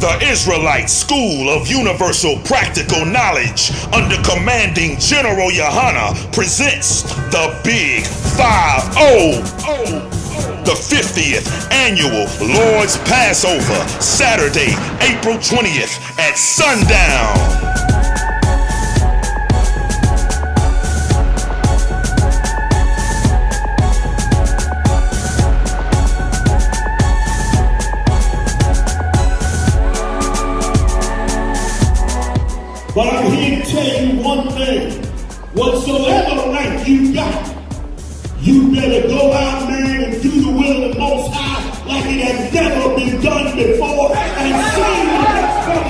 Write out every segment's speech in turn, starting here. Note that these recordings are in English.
The Israelite School of Universal Practical Knowledge under commanding General Yahanna presents the Big 5-0. The 50th Annual Lord's Passover, Saturday, April 20th at sundown. But I'm here to tell you one thing. Whatsoever rank you got, you better go out, man, and do the will of the Most High like it has never been done before, and see the next brother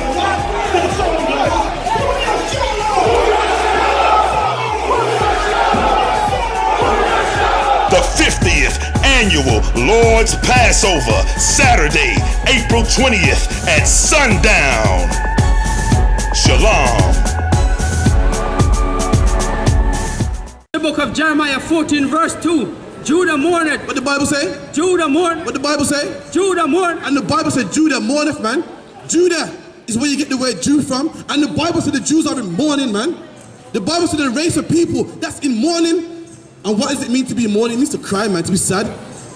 that's on the heart. The 50th Annual Lord's Passover, Saturday, April 20th at sundown. Shalom. The book of Jeremiah 14 verse 2. Judah mourneth. What the Bible say? Judah mourneth. What the Bible say? Judah mourneth. And the Bible said Judah mourneth, man. Judah is where you get the word Jew from. And the Bible said the Jews are in mourning, man. The Bible said the race of people that's in mourning. And what does it mean to be in mourning? It means to cry, man, to be sad.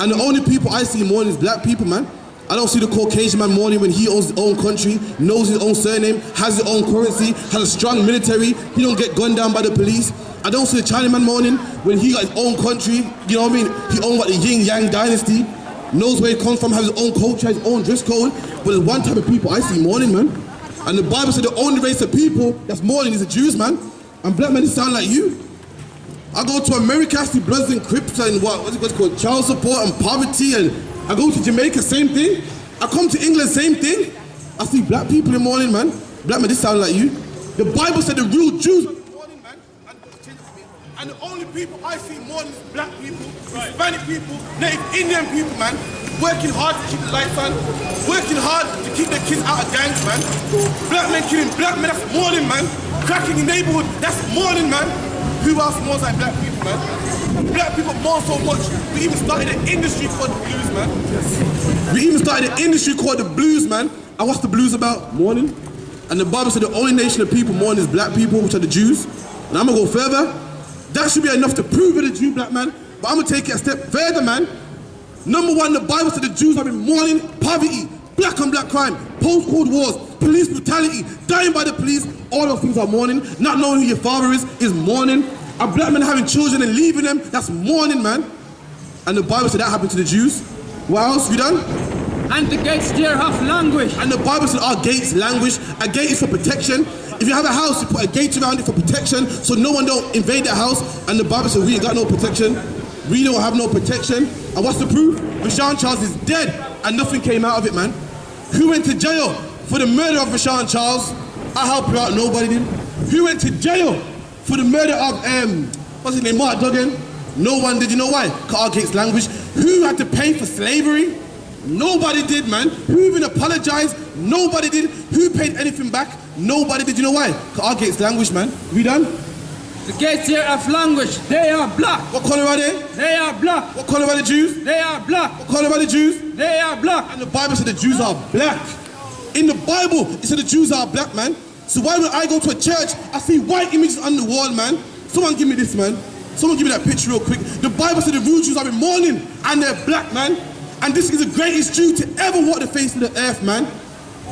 And the only people I see mourning is black people, man. I don't see the Caucasian man mourning when he owns his own country, knows his own surname, has his own currency, has a strong military, he don't get gunned down by the police. I don't see the China man mourning when he got his own country, you know what I mean? He owns what the Yin-Yang dynasty, knows where he comes from, has his own culture, his own dress code. But there's one type of people I see mourning, man. And the Bible said the only race of people that's mourning is the Jews, man. And black men sound like you. I go to America, I see Bloods and Crips and what's it called, child support and poverty, and I go to Jamaica, same thing. I come to England, same thing. I see black people in mourning, man. Black men, this sound like you. The Bible said the real Jews are mourning, man. And the only people I see mourning is black people, Hispanic people, Native Indian people, man. Working hard to keep the lights on, working hard to keep their kids out of gangs, man. Black men killing black men, that's mourning, man. Cracking in the neighborhood, that's mourning, man. Who else mourns like black people, man? Black people mourn so much, we even started an industry called the blues, man. We even started an industry called the blues, man. And what's the blues about? Mourning. And the Bible said the only nation of people mourn is black people, which are the Jews. And I'm gonna go further. That should be enough to prove it a Jew, black man. But I'm gonna take it a step further, man. Number one, the Bible said the Jews have been mourning poverty, black on black crime, post-Cold Wars, police brutality, dying by the police. All those things are mourning. Not knowing who your father is mourning. A black man having children and leaving them, that's mourning, man. And the Bible said that happened to the Jews. What else? We done? And the gates thereof languish. And the Bible said our gates languish. A gate is for protection. If you have a house, you put a gate around it for protection so no one don't invade that house. And the Bible said we ain't got no protection. We don't have no protection. And what's the proof? Rashawn Charles is dead and nothing came out of it, man. Who went to jail for the murder of Rashawn Charles? I helped you out, nobody did. Who went to jail for the murder of, what's his name, Mark Duggan? No one did. You know why? Because our gates language. Who had to pay for slavery? Nobody did, man. Who even apologized? Nobody did. Who paid anything back? Nobody did. You know why? Because our gates language, man. We done? The gates thereof languish. They are black. What color are they? They are black. What color are the Jews? They are black. What color are the Jews? They are black. And the Bible said the Jews are black. In the Bible, it said the Jews are black, man. So why when I go to a church, I see white images on the wall, man? Someone give me this, man. Someone give me that picture real quick. The Bible said the real Jews are in mourning, and they're black, man. And this is the greatest Jew to ever walk the face of the earth, man.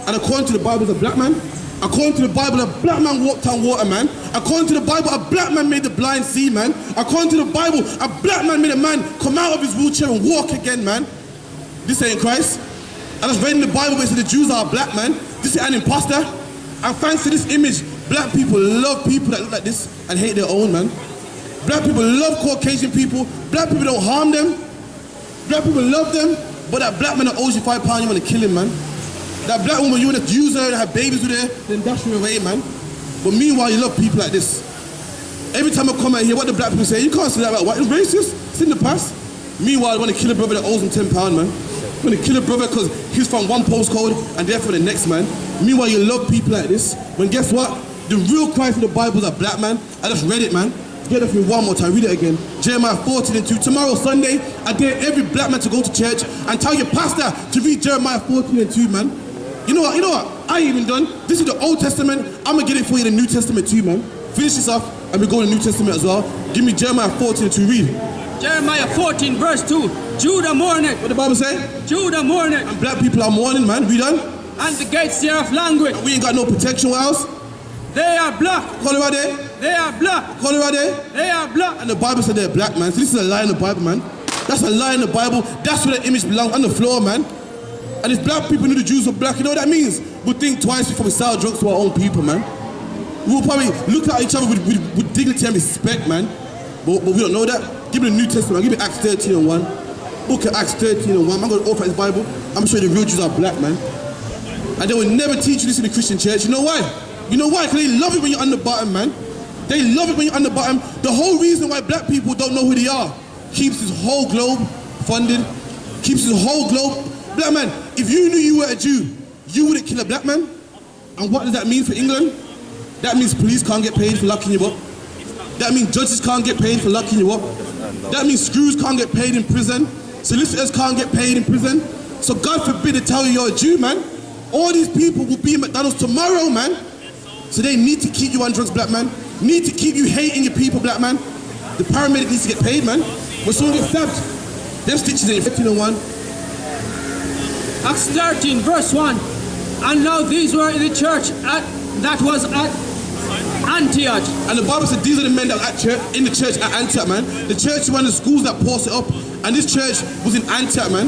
And according to the Bible, a black man. According to the Bible, a black man walked on water, man. According to the Bible, a black man made the blind see, man. According to the Bible, a black man made a man come out of his wheelchair and walk again, man. This ain't Christ. I just read in the Bible where it said the Jews are black, man. This is an imposter. And thanks to this image, black people love people that look like this and hate their own, man. Black people love Caucasian people. Black people don't harm them. Black people love them. But that black man that owes you £5, you want to kill him, man. That black woman, you want to use her and have babies with her, then dash her away, man. But meanwhile, you love people like this. Every time I come out here, what the black people say, you can't say that about white. It's racist. It's in the past. Meanwhile, I want to kill a brother that owes him £10, man. I want to kill a brother because he's from one postcode and therefore the next, man. Meanwhile, you love people like this. When guess what? The real Christ of the Bible is a black man. I just read it, man. Get it for me one more time, read it again. Jeremiah 14:2. Tomorrow, Sunday, I dare every black man to go to church and tell your pastor to read Jeremiah 14:2, man. You know what? I ain't even done. This is the Old Testament. I'm gonna get it for you in the New Testament too, man. Finish this off, and we go to the New Testament as well. Give me Jeremiah 14 to read. Jeremiah 14 verse 2. Judah mourneth. What the Bible say? Judah mourneth. And black people are mourning, man. Read on. And the gates thereof language. And we ain't got no protection. What else? They are black. Call it right there. They are black. Call it right there. They are black. And the Bible said they're black, man. So this is a lie in the Bible, man. That's a lie in the Bible. That's where the image belongs, on the floor, man. And if black people knew the Jews were black, you know what that means? We'll think twice before we sell drugs to our own people, man. We'll probably look at each other with dignity and respect, man. But we don't know that. Give me the New Testament. Give me Acts 13 and 1. Book of Acts 13 and 1. I'm going to open his Bible. I'm going to show you the real Jews are black, man. And they will never teach you this in the Christian church. You know why? You know why? Because they love it when you're on the bottom, man. They love it when you're on the bottom. The whole reason why black people don't know who they are keeps this whole globe funded. Keeps this whole globe. Black man, if you knew you were a Jew, you wouldn't kill a black man. And what does that mean for England? That means police can't get paid for locking you up. That means judges can't get paid for locking you up. That means screws can't get paid in prison. Solicitors can't get paid in prison. So God forbid to tell you you're a Jew, man. All these people will be in McDonald's tomorrow, man. So they need to keep you on drugs, black man. Need to keep you hating your people, black man. The paramedic needs to get paid, man. When someone gets stabbed, them stitches ain't 1501. Acts 13 verse 1. And now these were in the church that was at Antioch. And the Bible said these are the men that were in the church at Antioch, man. The church is one of the schools that pours it up. And this church was in Antioch, man.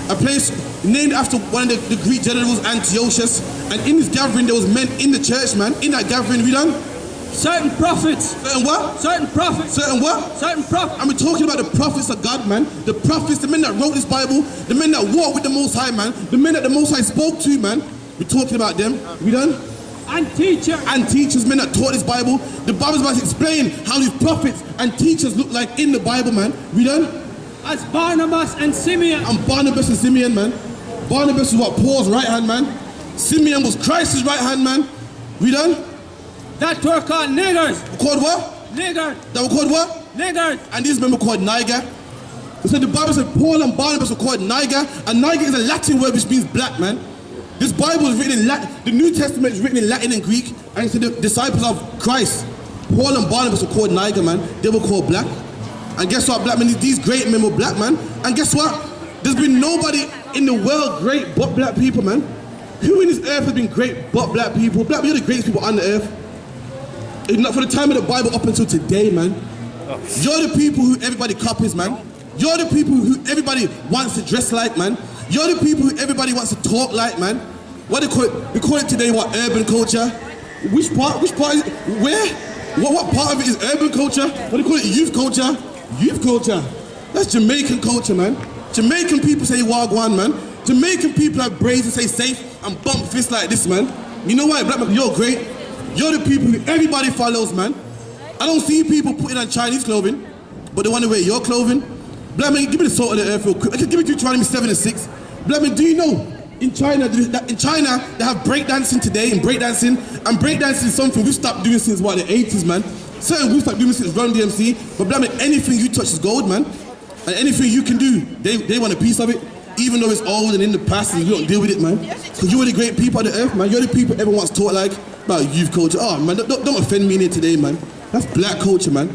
A place named after one of the Greek generals, Antiochus. And in this gathering, there was men in the church, man. In that gathering, we done. Certain prophets. Certain what? Certain prophets. Certain what? Certain prophets. And we're talking about the prophets of God, man. The prophets, the men that wrote this Bible, the men that walked with the Most High, man. The men that the Most High spoke to, man. We're talking about them. We done? And teachers. And teachers, men that taught this Bible. The Bible's about to explain how these prophets and teachers look like in the Bible, man. We done? As Barnabas and Simeon. And Barnabas and Simeon, man. Barnabas was what? Paul's right hand, man. Simeon was Christ's right hand, man. We done? That were called niggers. Called what? Niggers. That were called what? Niggers. And these men were called Niger. So the Bible said Paul and Barnabas were called Niger. And Niger is a Latin word which means black, man. This Bible is written in Latin. The New Testament is written in Latin and Greek. And it's the disciples of Christ. Paul and Barnabas were called Niger, man. They were called black. And guess what, black men? These great men were black, man. And guess what? There's been nobody in the world great but black people, man. Who in this earth has been great but black people? Black people are the greatest people on the earth. If not for the time of the Bible up until today, man. You're the people who everybody copies, man. You're the people who everybody wants to dress like, man. You're the people who everybody wants to talk like, man. What they call it? They call it today what? Urban culture. Which part is it? Where? What part of it is urban culture? What do they call it? Youth culture? Youth culture. That's Jamaican culture, man. Jamaican people say wagwan, man. Jamaican people have braids and say safe and bump fists like this, man. You know why, black man? You're great. You're the people who everybody follows, man. I don't see people putting on Chinese clothing, but they want to wear your clothing. Black man, give me the salt of the earth real quick. Give me Deuteronomy 7 and 6. Black man, do you know in China they have breakdancing today and breakdancing is something we've stopped doing since what, the 80s, man. Certain we've stopped doing since Run DMC, but black man, anything you touch is gold, man. And anything you can do, they want a piece of it, even though it's old and in the past and you don't deal with it, man. Because you're the great people of the earth, man. You're the people everyone wants to talk like about youth culture. Oh, man, don't offend me in here today, man. That's black culture, man.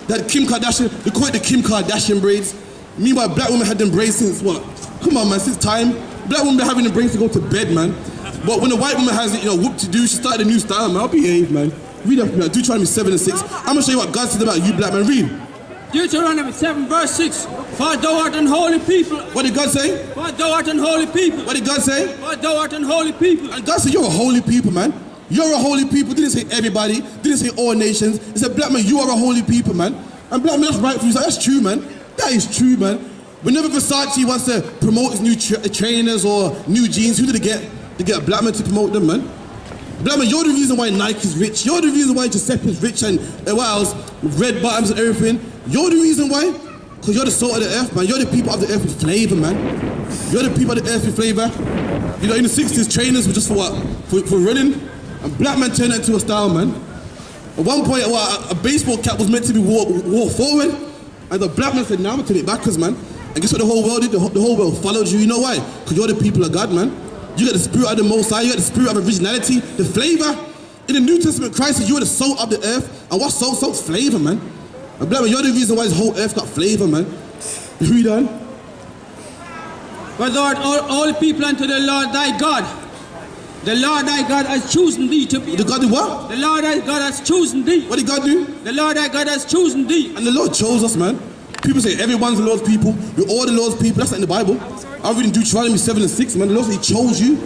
That Kim Kardashian, they call it the Kim Kardashian braids. Meanwhile, black women had them braids since what? Come on, man, since time. Black women been having the braids to go to bed, man. But when the white woman has it, whoop to do, she started a new style, man. I'll behave, man. Read up, man. Deuteronomy 7 and 6. I'm gonna show you what God said about you, black man. Read. Deuteronomy 7 verse 6. For thou art an holy people. What did God say? For thou art an holy people. What did God say? For thou art an holy people. And God said you're a holy people, man. You're a holy people. Didn't say everybody. Didn't say all nations. He said, black man, you are a holy people, man. And black man, that's right for you. That's true, man. That is true, man. Whenever Versace wants to promote his new trainers or new jeans, who did they get? They get a black man to promote them, man. Black man, you're the reason why Nike's rich. You're the reason why Giuseppe's rich and what else? Red bottoms and everything. You're the reason why. Because you're the salt of the earth, man. You're the people of the earth with flavor, man. You're the people of the earth with flavor. You know, in the 60s, trainers were just for what? For running. And black man turned that into a style, man. At one point, a baseball cap was meant to be wore forward. And the black man said, now I'm going to turn it backwards, man. And guess what the whole world did? The whole world followed you. You know why? Because you're the people of God, man. You got the spirit of the Most High. You got the spirit of originality, the flavor. In the New Testament, Christ says you are the salt of the earth. And what's salt? Salt's flavor, man. And black man, you're the reason why this whole earth got flavor, man. Read on. But Lord, all people unto the Lord thy God. The Lord thy God has chosen thee to be. The God did what? The Lord thy God has chosen thee. What did God do? The Lord thy God has chosen thee. And the Lord chose us, man. People say everyone's the Lord's people. We're all the Lord's people. That's not in the Bible. I'm reading Deuteronomy 7:6, man. The Lord said he chose you.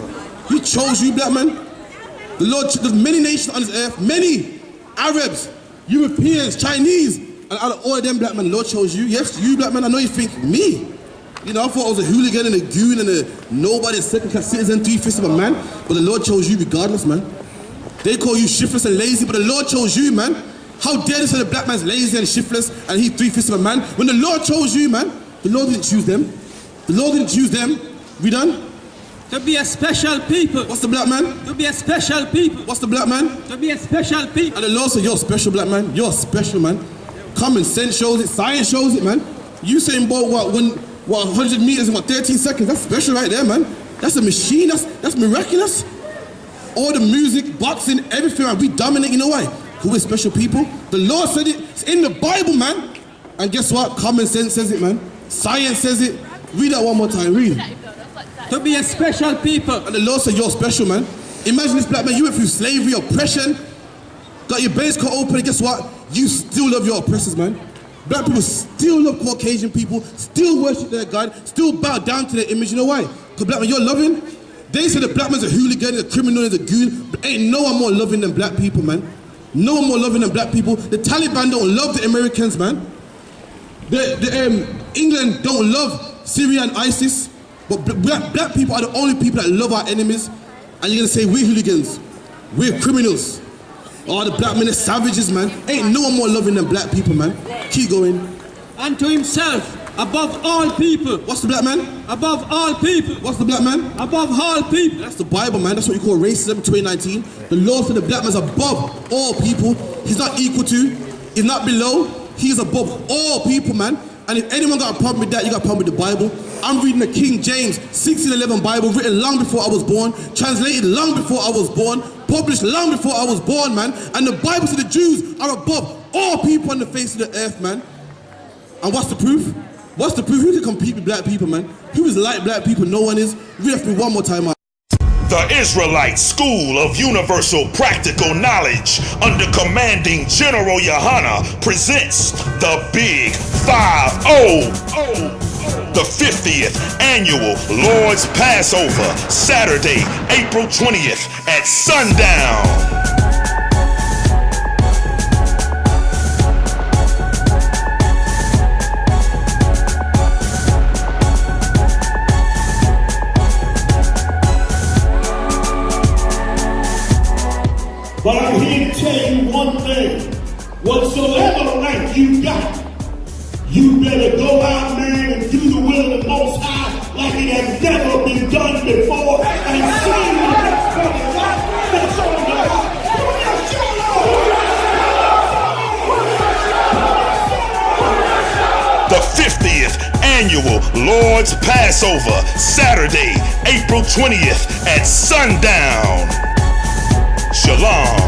He chose you, black man. The Lord, there's many nations on this earth, many Arabs, Europeans, Chinese, and out of all of them, black man, the Lord chose you. Yes, you, black man. I know you think me. You know, I thought I was a hooligan and a goon and a nobody, a second-class citizen, three-fifths of a man. But the Lord chose you regardless, man. They call you shiftless and lazy, but the Lord chose you, man. How dare they say the black man's lazy and shiftless and he's three-fifths of a man? When the Lord chose you, man, the Lord didn't choose them. The Lord didn't choose them. We done? To be a special people. What's the black man? To be a special people. What's the black man? To be a special people. And the Lord said, you're a special, black man. You're a special, man. Common sense shows it. Science shows it, man. You saying, boy, what 100 meters in 13 seconds? That's special right there, man. That's a machine. That's miraculous. All the music, boxing, everything, man. We dominate. You know why? Because we're special people. The Lord said it. It's in the Bible, man. And guess what? Common sense says it, man. Science says it. Read that one more time. Read. To be a special people. And the Lord said, you're special, man. Imagine this black man, you went through slavery, oppression, got your base cut open, and guess what? You still love your oppressors, man. Black people still love Caucasian people, still worship their God, still bow down to their image. You know why? Because black man, you're loving. They say the black man's a hooligan, a criminal, a goon, but ain't no one more loving than black people, man. No one more loving than black people. The Taliban don't love the Americans, man. England don't love Syria and ISIS. But black people are the only people that love our enemies. And you're gonna say we're hooligans, we're criminals. Oh, the black men are savages, man. Ain't no one more loving than black people, man. Keep going. Unto himself, above all people. What's the black man? Above all people. What's the black man? Above all people. That's the Bible, man. That's what you call racism, 2019. The Lord said the black man's above all people. He's not equal to, he's not below, he's above all people, man. And if anyone got a problem with that, you got a problem with the Bible. I'm reading the King James 1611 Bible, written long before I was born, translated long before I was born, published long before I was born, man. And the Bible said the Jews are above all people on the face of the earth, man. And what's the proof? What's the proof? Who can compete with black people, man? Who is like black people? No one is. Read it for me one more time, man. The Israelite School of Universal Practical Knowledge, under commanding General Yahanna, presents the Big 5-0. The 50th Annual Lord's Passover, Saturday, April 20th at sundown. But I'm here to tell you one thing. Whatsoever right you got, you better go out, man, and do the will of the Most High like it has never been done before. And see the next brother that's on the line. The 50th Annual Lord's Passover, Saturday, April 20th at sundown. Shalom.